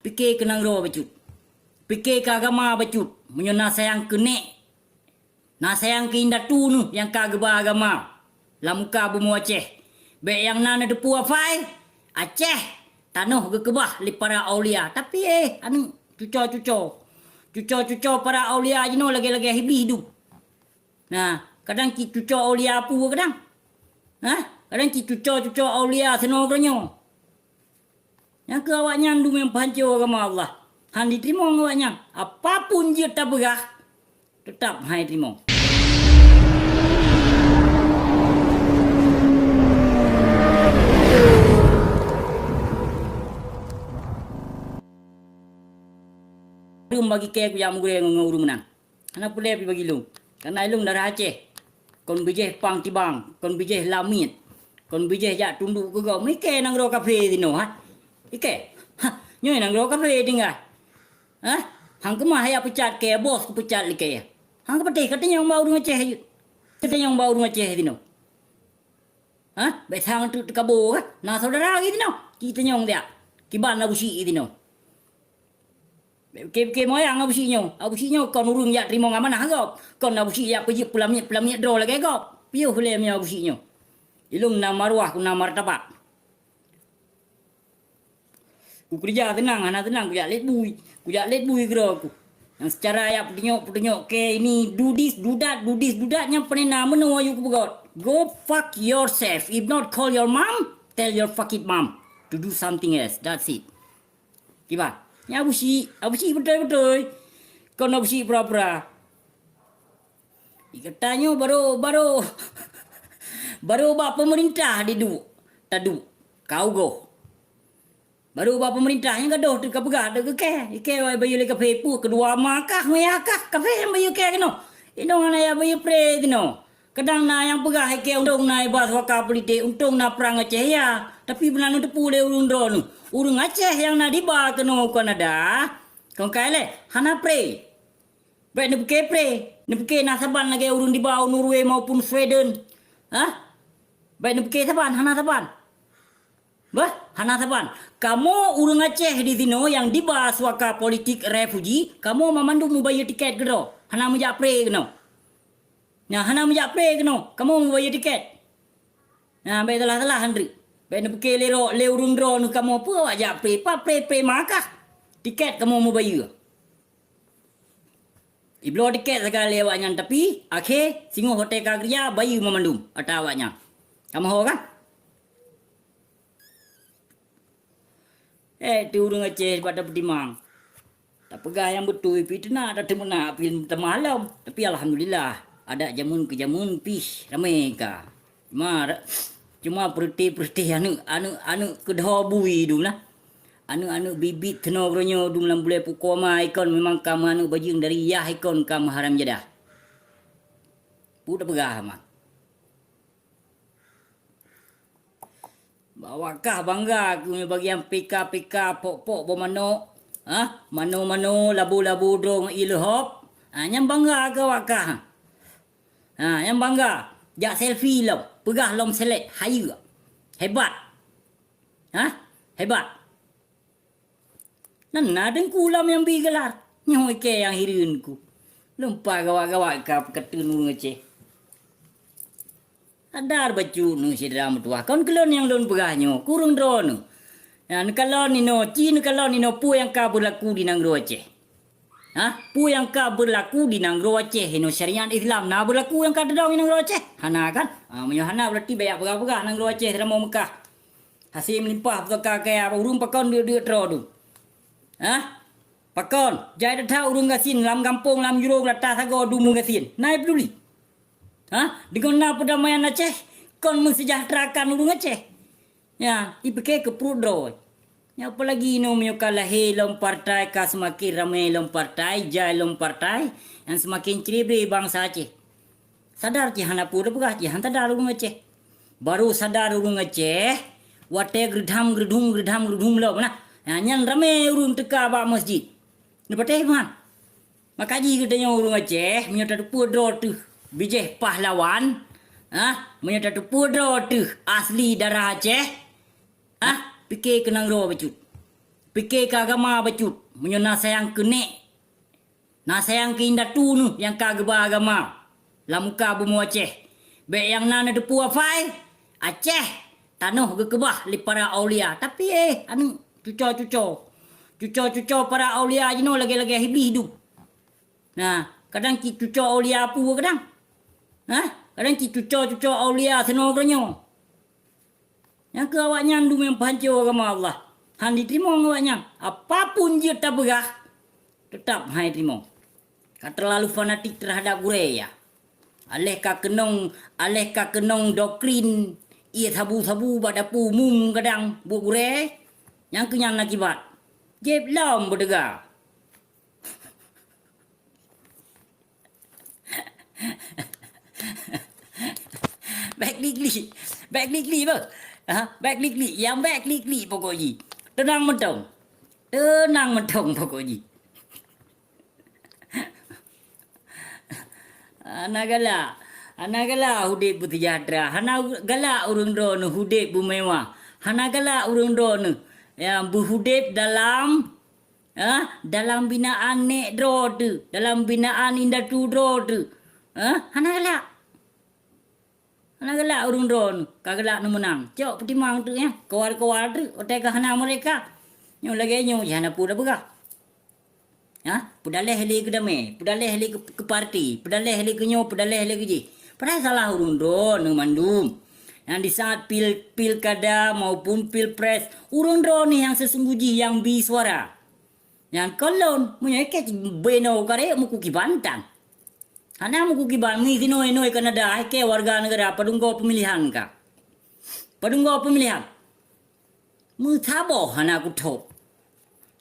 Fikir kenang roh becut. Fikir ke agama becut. Menyo nasayang kene. Nasayang ke indah tu nu yang kageba agama. Lamuka bumu Aceh. Be yang nana depu afai. Aceh. Tanuh ke kebah li para aulia. Tapi anu cuco para aulia jino lagi-lagi hidup. Nah, kadang ki cuco aulia apa kadang? Kadang ki cuco aulia senogronyo. Yang ke awaknya andu yang pancau agama Allah. Han diterima awaknya. Apapun dia tak berah, tetap hai terima. Rum bagi kaya aku yang mugure ngurung menang. Kenapa boleh bagi lu? Karena ilung darah Aceh. Kon bijeh pang tibang, kon bijeh lamit. Kon bijeh jak tunduk ke kau. Mike nang ro kafe dino ha. Ike. Nyoy nang ro kafe tinggal. Hang kemah ya pecat ke bos ku pecat like. Hang ke petih katanya yang bau dengan Aceh. Katanya yang bau dengan Aceh dino. Betang tu kabo kan. Nah saudara gitu dino. Kita nyong dia. Kiban la busi dino. Ke moyang abusinya kon urung ya terima ngamanah gop. Kon abusi ya pergi pulamnya draw lagi gop. Piu hulemnya abusinya. Ilung na marwah ku na martabat. Ku kerja tenang, anak tenang, ku jak let bui kira aku. Yang secara ya petunjuk ke ini dudis dudatnya penena menua you kugot. Go fuck yourself. If not call your mom, tell your fucking mom to do something else. That's it. Kiba? Ya abusi betul. Kau abusi pura-pura. Katanya baru bak pemerintah tadu. Kau go. Baru bak pemerintahnya gaduh tu kapegah tu ke. Ike bayu le kafe pu kedua makah mayakah kafe yang bayu ke keno. Ino ana ya bayu pre dino. Kadang na yang pegah ike undong na bas waka politik untung na perang Aceh ya. Tapi benar tu pu le urun drone. Urung Aceh yang na diba keno Kanada. Kau kaile hana pre. Baik ni buke pre. Ni buke na saban lagi urun diba Norway maupun Sweden. Baik ni buke saban hana saban. Hana saban. Kamu urung Aceh di sini yang dibahas waka politik refugee, kamu memandu mu bayar tiket keno. Hana mu jak pre keno. Nah, hana mu jak pre keno. Kamu mu bayar tiket. Nah, baik salah Andri. Baik nak pergi le urung drone kamu apa awak jak pre? Pa pre makah. Tiket kamu mu bayar. Iblo tiket sekali awaknya tapi akhir singo hotel kerja bayar memandum atau awaknya. Kamu ho kan? Tu urung Aceh pada pedimang. Tak pegah yang betul fitnah tak temena film malam. Tapi alhamdulillah ada jamun ke jamun pis ramai ka. Cuma perti anu kedah bui dum lah. Anu bibit teno gronyo dum lam boleh pukoma ikon memang kam anu bajing dari yah ikon kam haram jadah. Pu tak pegah mah. Bawakah bangga aku bagian PK pok bermano. Mano labu dong ilhop. Yang bangga ke wakah. Yang bangga. Jak selfie lom. Pegah lom select. Hayu. Hebat. Hebat. Nana dengku lam yang bigelar. Nyoy ke yang hirunku. Lumpah gawak-gawak kap ketunu ngeceh. Adar baju nu si dalam tua. Kon kelon yang don pegahnya. Kurung drone. Yang kalon ni no. Cina kalon ni no. Pu yang ka berlaku di Nangro Aceh. Pu yang ka berlaku di Nangro Aceh. No syariat Islam. Nah berlaku yang ka dedang di Nangro Aceh. Hana kan? Hana berarti banyak pegah-pegah Nangro Aceh dalam mau Mekah. Hasil melimpah pekah kaya. Urung pakon dia tro tu. Pakon. Jai dah urung gasin. Lam kampung, lam jurung, latah sago, dumu gasin. Naik peduli. Dengan perdamaian Aceh, kon mensejahterakan urung Aceh. Ya, ipeke ke prudro. Ya apalagi no menyukalah lom partai ka semakin ramai lom partai, jai lom partai yang semakin cerebre bangsa Aceh. Sadar ki hana pura pegah ki hanta dar urung Aceh. Baru sadar urung Aceh, wate gerdham lo mana. Ya nyan ramai urung teka ba masjid. Nepateh man. Makaji katanya urung Aceh menyata pudro tu. Bijih pahlawan, menyata pudro tu asli darah Aceh, fikir kenang roh becut. Fikir ke agama bacut. Menyo nasayang kenek. Nasayang ke indah tu nu yang kageba agama. Lamuka bumu Aceh. Bek yang nana depu afai. Aceh. Tanuh ke kebah li para aulia. Tapi anu cuco-cuco. Cuco-cuco para aulia jino lagi-lagi hidup. Nah, kadang ki cuco aulia apa kadang? Kadang ki cuco aulia seno kronyo. Yang ke awaknya andu yang pancau agama Allah. Han diterima awaknya. Apapun dia tak berah. Tetap hai terima. Kau terlalu fanatik terhadap Korea. Aleh ka kenong doktrin ia sabu-sabu pada pu mum kadang bu Korea. Yang kenyang akibat. Jeb lam berdegar. Back likli apa? Back likli, yang back likli pokoknya. Tenang mentong pokoknya. Anagala hudip bersejahtera. Hanagala urang drone hudip bermewah. Hanagala urang drone yang berhudip dalam binaan nek draw tu, dalam binaan indah tu draw tu. Hanagala urang drone kagala nu menang. Cok petimang tu ya. Kawal-kawal tu otak hana mereka. Nyo lagi nyo jana pura berah. Pedaleh heli ke dame, pedaleh heli ke parti, pedaleh heli ke nyo, pedaleh heli ke je. Padahal salah urun drone mandum. Yang di saat pilkada maupun pilpres, urun drone yang sesungguhnya yang bersuara. Yang kolon punya ikat beno kare muku kibantan. Hana muku kiban mi noi Kanada ke warga negara padunggo pemilihan ka. Padunggo pemilihan. Mu thabo hana ku thop.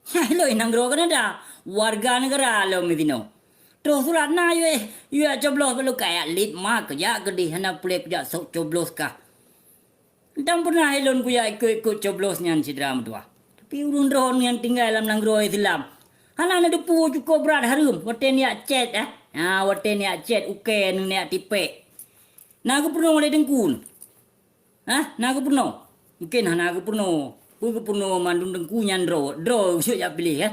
Hello inangro Kanada warga negara lo midino. Terus surat na you coblos belu kayak lit mak kerja gede hana plek kerja sok coblos ka. Dan pernah helon ku ya ikut coblos nyan sidram tua. Tapi urun drone yang tinggal dalam nanggro Islam. Hana na depu cukup berat harum. Waten ya chat waten ya chat uke ni ya tipe. Naga purno le dengkun. Naga purno. Mungkin naga purno. Ku purno mandung dengku nyan draw syo ya pilih ya.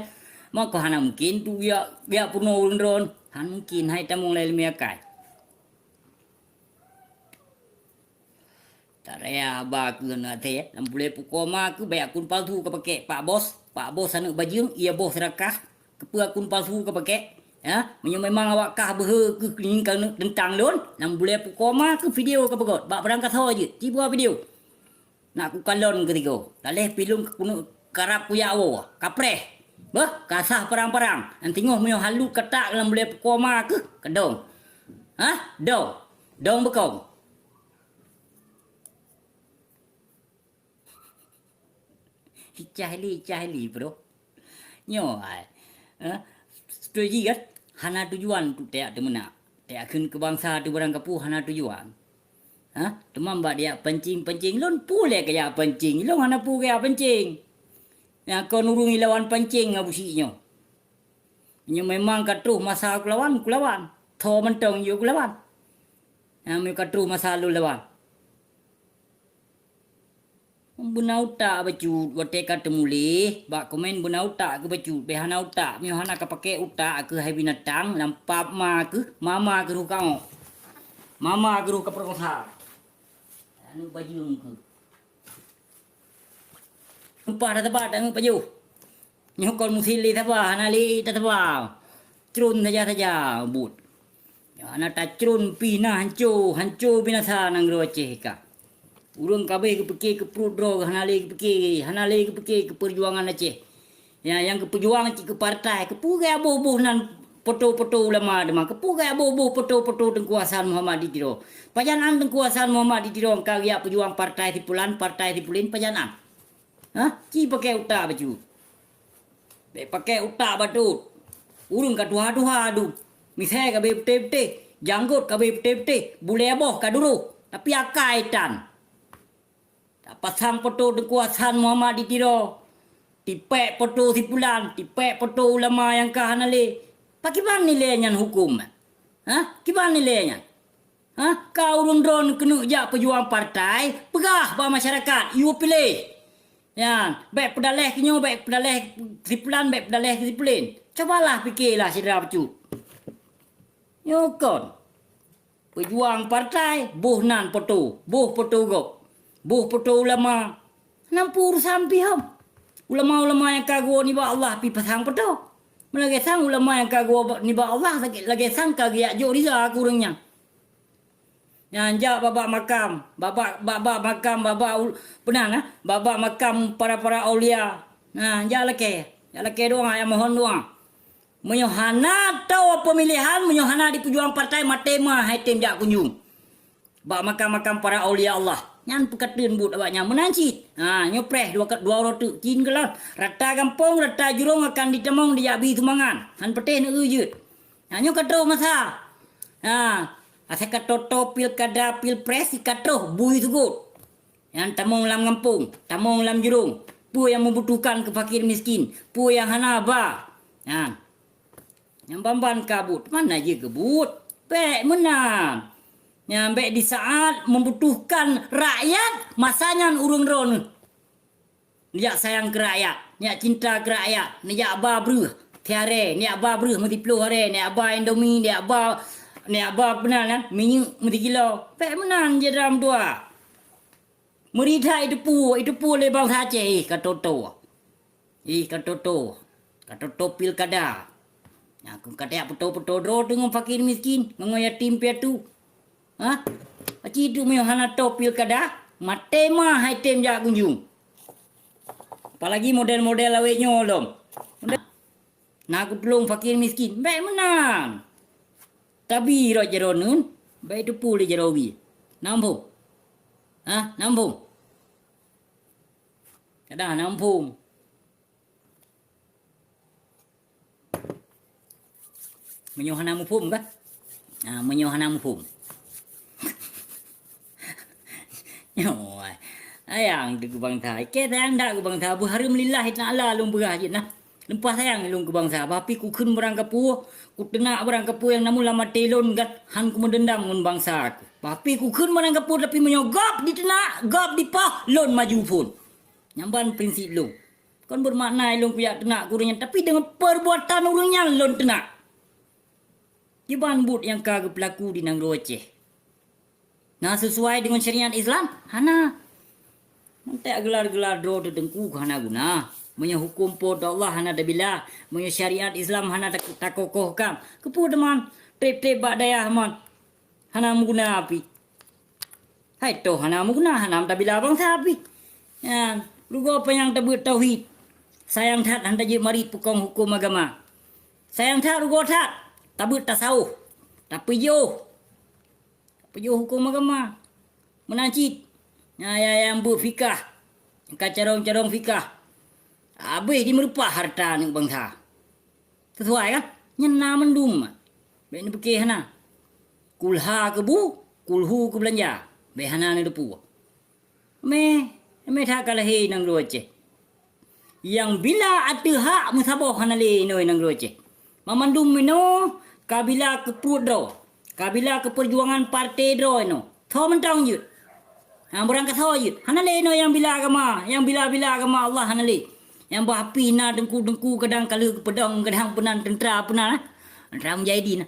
Maka hana mungkin tu ya purno urun drone. Han mungkin hai tamong le miakai. Taraya ba ku na the lam boleh pukoma ku bayak kun palsu ke pakai Pak Bos sana bajing ia bos rakah ke akun palsu ke pakai memang awak kah behe ke klingkan tentang don lam boleh pukoma ke video ke pegot bak berangkat je tiba video nak ku kalon ketiga taleh pilung kuno karap ku yawo kapreh kasah perang-perang nanti ngoh menyo halu ketak lam boleh pukoma ke kedong dong bekong. Cahli bro. Nyo strategi kan hana tujuan tu tak temena. Tak akan ke bangsa tu barang kapu hana tujuan. Temam ba dia pancing lon pule kaya pancing. Long hana pu kaya pancing. Yang kau nurungi lawan pancing ngabusinyo. Nyo memang katruh masa ku lawan. Tho mentong yo ku lawan. Yang katruh masa lu lawan. Bunauta baju wate katemuli bak komen bunauta ke baju behana uta mi hana ka pake uta ke hai binatang lampap mama ke rukang mama ke ruka perkosa anu baju ke umpa taba anu baju nyokol musili taba hanali taba trun saja but hana tacrun pina hancu binasa nang roce ka. Urang kabeh ke perut drog hanale ke perjuangan Aceh. Yang ke perjuangan ke partai ke pugai aboh nan foto-foto ulama dema ke pugai aboh foto-foto tengkuasaan Muhammad ditiro. Pajanan tengkuasaan Muhammad ditiro karya perjuang partai Tipulin pajanan. Ci pakai utak baju. Pakai utak batut. Urang ka duha du. Misai kabeh pete janggut kabeh pete bule aboh ka dulu tapi akaitan. Pasang foto kekuasaan Muhammad ditiro. Tipek foto Tipulan, tipek foto ulama yang kahanale. Bagaimana nilainya hukum? Gimana nilainya? Kau urun drone kena jak pejuang partai, pegah bah masyarakat, you pilih. Ya, baik pedaleh kinyo, baik pedaleh disiplin, baik pedaleh disiplin. Cobalah fikirlah saudara pecut. Nyokon. Pejuang partai, boh nan poto, boh poto gok. Boh poto ulama. Nampur sampai ham. Ulama-ulama yang kagua ni ba Allah pi pasang poto. Melagi sang ulama yang kagua ni ba Allah lagi sang kagak jo riza kurangnya. Yang babak makam, babak makam, benar nah, babak makam para aulia. Nah, laki doang yang mohon doang. Menyohana tahu pemilihan, menyohana di pejuang partai matema hai tem jak kunjung. Bak makam para aulia Allah. Nyan pekatin but awaknya menancit. Ha, nyopreh dua rotu kin gelan. Rata kampung, rata jurong akan ditemong di abi tumangan. Han peteh nak ujut. Ha, nyo katro masa. Ha, asa katoto pilkada pilpres ikatro bui tugut. Yang tamong lam kampung, tamong lam jurong. Pu yang membutuhkan ke fakir miskin, pu yang hana ba. Ha. Yang bamban kabut, mana je kebut? Pek menang. Yang baik di saat membutuhkan rakyat, masanya urung ron. Niak sayang ke rakyat, niak cinta ke rakyat, niak ba bruh. Tiare, niak ba bruh mesti puluh hari, niak ba Indomie, niak ba benar kan? Minyak mesti kilo. Pek menang je dalam dua. Merida itu pu le bang saja katoto. Katoto pilkada. Aku kata peto dro dengan fakir miskin, dengan yatim piatu. Ha? Aci itu hana to pilkada, matema hai tem jak kunjung. Apalagi model-model aweknya dom. Nah aku tolong fakir miskin, baik menang. Tapi ro jeronun, baik tu pulih jerowi. Nampung. Ha, nampung. Kadang nampung. Menyohana mufum kan? Ha, menyohana mufum. Nyoi. Ayang tu bangsa. Ke sayang dak bangsa. Bu alhamdulillah taala lung berah je nah. Lempah sayang lung ke bangsa. Bapi ku kun berang kapu, ku tenak berang kapu yang namun lama telon gat han ku mendendam ngun bangsa aku. Bapi ku kun berang kapu tapi menyogap di tenak, gap di pah lon maju pun. Nyamban prinsip lung. Kon bermakna lung kuyak tenak kurangnya tapi dengan perbuatan orangnya lon tenak. Iban but yang kagak pelaku di nang Aceh. Nah sesuai dengan syariat Islam, hana. Nanti gelar-gelar dro dengku hana guna. Punya hukum pod Allah hana dabila. Punya syariat Islam hana tak kokohkan. Kepu teman, trip bak daya man. Hana menguna api. Hai toh hana menguna hana dabila bangsa api. Ya, lugo apa yang tebut tauhid. Sayang tat handa je mari pukong hukum agama. Sayang tat lugo tat. Tabut tasawuf. Tapi yo hukum agama. Menancit. Yang berfikah. Kacarong-carong fikah. Habis di merupah harta ni bangsa. Sesuai kan? Nyena mendum. Baik ni pekih hana. Kulha ke bu, kulhu ke belanja. Baik hana ni depu. Me tak kalah hei nang Aceh. Yang bila ada hak musabah hana le noi nang Aceh. Mamandum meno kabila ke pudro. Kabila ke perjuangan partai dro no. Tho mentang je. Ha berang ka tho je. Hana le no yang bila agama, yang bila agama Allah hana le. Yang bahapi na dengku kadang kala ke pedang kadang penan tentera penan. Tentera mujahidin.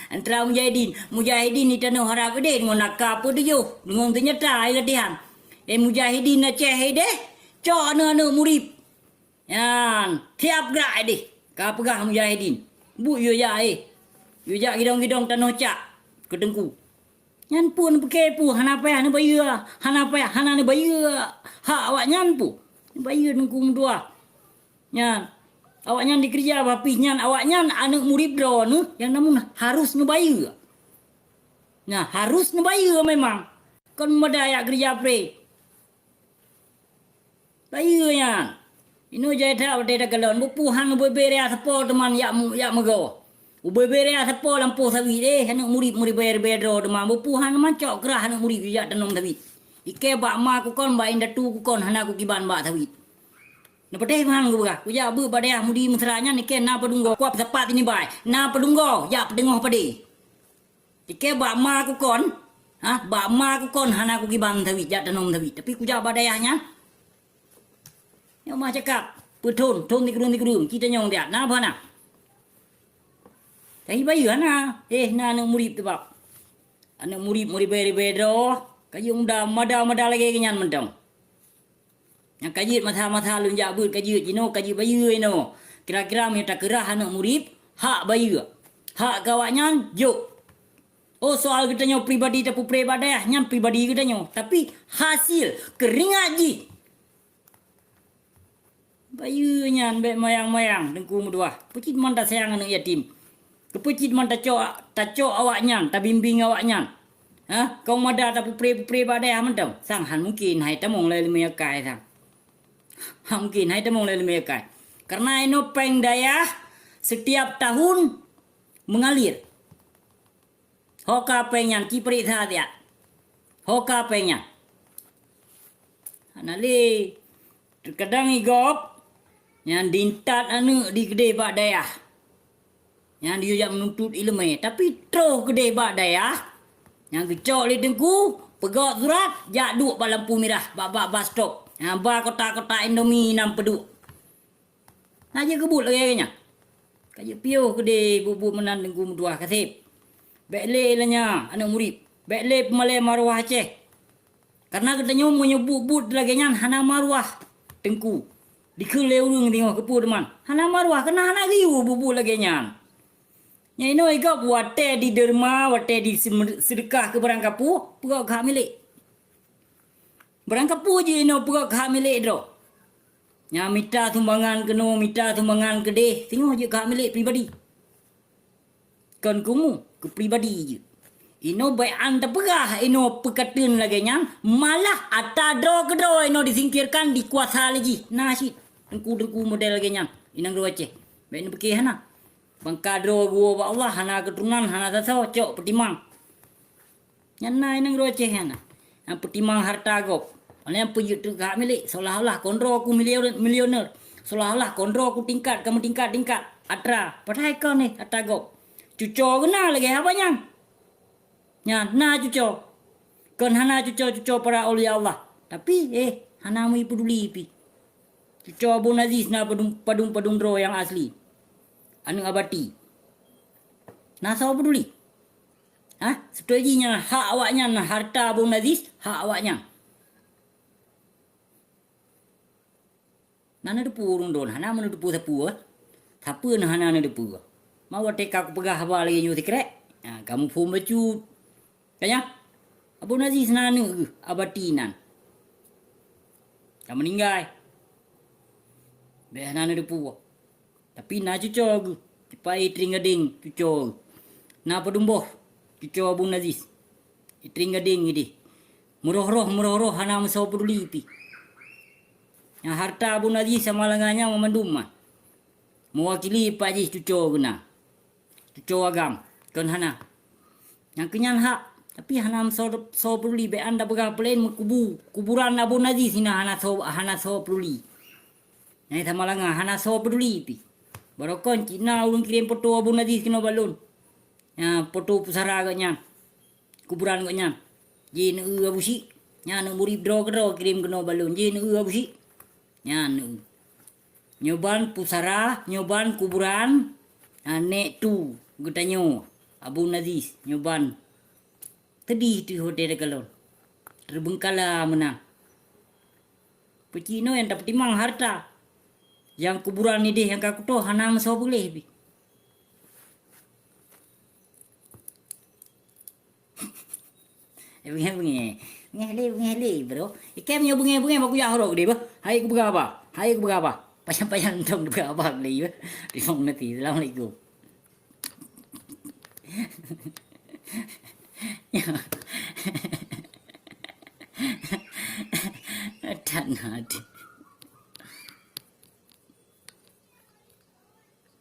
Tentera mujahidin ni tanah harap gede dengan nakap apa tu jo. Dengan ternyata latihan. Mujahidin Aceh deh. Cok ana murib. Yan, tiap gerak deh. Ka pegah mujahidin. Bu yo ya Yo jak gidong-gidong tanah cak ke dengku. Yan pun pakai pu hana payah ni bayu. Hana payah hana ni bayu. Hak awak nyan pu. Bayu dengku dua. Yan. Awak nyan dikerja bapi nyan awak nyan anak murid dro nu yang namun harus nu bayu. Nah, harus nu bayu memang. Kon medaya kerja pre. Bayu yan. Ino jaya tak ada galon. Bupuhan bebere sepo teman yak mego. Bebere sepo lampu sawi deh. Anak murid bayar dro teman. Bupuhan macok kerah anak murid yak tanam sawi. Ike bak ma ku kon bak indatu ku kon hana ku kiban bak sawi. Na peteh hang ku berah. Ku jak bu badaya mudi mesranya nike na pedunggo. Kuap sepat ini bai. Na pedunggo yak pedengoh pade. Ike bak ma ku kon. Bak ma ku kon hana ku gibang thawi jat tanom thawi. Tapi ku jak badayahnya. Ya ma cakap, betul, thon ti kerung kita nyong dia. Na apa na? Tapi bayu hana. Na murid tu bab. Anak murid beri doh. Kayu mada lagi kenyan mentang. Yang kajit mata lunjak but kajit jino kajit bayu ino. Kira-kira minta kerah anak murid hak bayu. Hak kawaknya jo. Oh soal kita nyo pribadi tapi pribadi nyam pribadi kita nyo. Tapi hasil kering aji. Bayu nyan be mayang dengku mudua. Pecit man tak sayang anak yatim. Kepecit man tak cok awak nyan, tak bimbing awak nyan. Kau mada tapi pribadi mentang. Sang han mungkin hai tamong le lima kai sang. Han mungkin hai tamong le lima kai. Karena ino peng daya setiap tahun mengalir. Hoka pengyan kipri tha dia. Hoka pengyan. Anali terkadang igop yang dintat anu di gede bak daya. Yang dia jak menuntut ilmu tapi terus gede bak daya. Yang kecok li dengku pegak surat jak duk ba lampu merah bak bus stop. Ba kota-kota Indomie nam peduk. Naje kebut lagi kayaknya. Kaje pio gede bubu menan dengku dua kasip. Bekle lanya anak murid. Bekle pemalai maruah Aceh. Karena katanya menyebut-but lagi nyan hana maruah tengku. Dikeleu urang tengok kepu teman. Hana maruah kena hana riu bubu lagi nyan. Nya ino igap wate di derma, wate di sedekah ke barang kapu, pegak hak milik. Barang kapu je ino pegak hak milik dro. Nya minta sumbangan keno, minta sumbangan kedeh, tengok je hak milik pribadi. Kan kumu ke pribadi je. Ino baik anda pegah, ino pekatun lagi nyan, malah atadro kedro ino disingkirkan dikuasa lagi. Nasyid, dengku model lagi nyan. Inang dua Aceh. Baik ino pekeh hana. Bangkadro gua ba Allah hana keturunan hana tasau cok petimang. Nyana inang dua Aceh hana. Yang petimang harta gop. Mana yang pejut tu hak milik seolah-olah kontrol aku milioner. Seolah-olah kontrol aku tingkat kamu tingkat. Atra, padahal kau ni harta gop. Cuco kena lagi apa nyang? Na cuco. Kon hana cuco para aulia Allah. Tapi hana mu peduli pi. Cuco Abu Nazis na padung dro yang asli. Anu abati. Na sao peduli. Setujinya hak awaknya na harta Abu Nazis hak awaknya. Nana depu urung don hana mana depu sapu. Sapu na hana depu. Mau teka aku pegah haba lagi nyu tikrek. Kamu pun bacut. Kaya? Abu Nazis nanu abati nan. Kamu meninggal. Beh nanu depu. Tapi na cuco aku. Tipai teringading cuco. Na padumboh. Cuco Abu Nazis. Teringading ini. Muroh-roh hana masau peduli pi. Yang harta Abu Nazis sama lengannya memandum mah. Mewakili Pak Haji cuco guna. Cuco agam. Kan hana. Yang kenyan hak. Tapi hana masau peduli. Be anda pegang pelain kuburan Abu Nazis hina hana so peduli. Yang sama lengan hana so peduli pi. Barokon Cina ulun kirim foto Abu Nazis kena balon. Ya foto pusara agaknya. Kuburan agaknya. Jin Abu Syik. Nya nu murid dro kirim kena balon. Jin Abu Syik. Nya nu. Nyoban pusara, nyoban kuburan. Nek tu gutanyo Abu Nazis nyoban. Tadi tu hotel kalon. Terbengkala menang. Pecino yang dapat timang harta. Yang kuburan ni deh yang kaku tu hana masau boleh bi. Bunga bro. Ikem nyo bunga baku ya horok deh ba. Hai ku berapa? Payang dong berapa li ba. Di mong nanti. Assalamualaikum. Dan hati.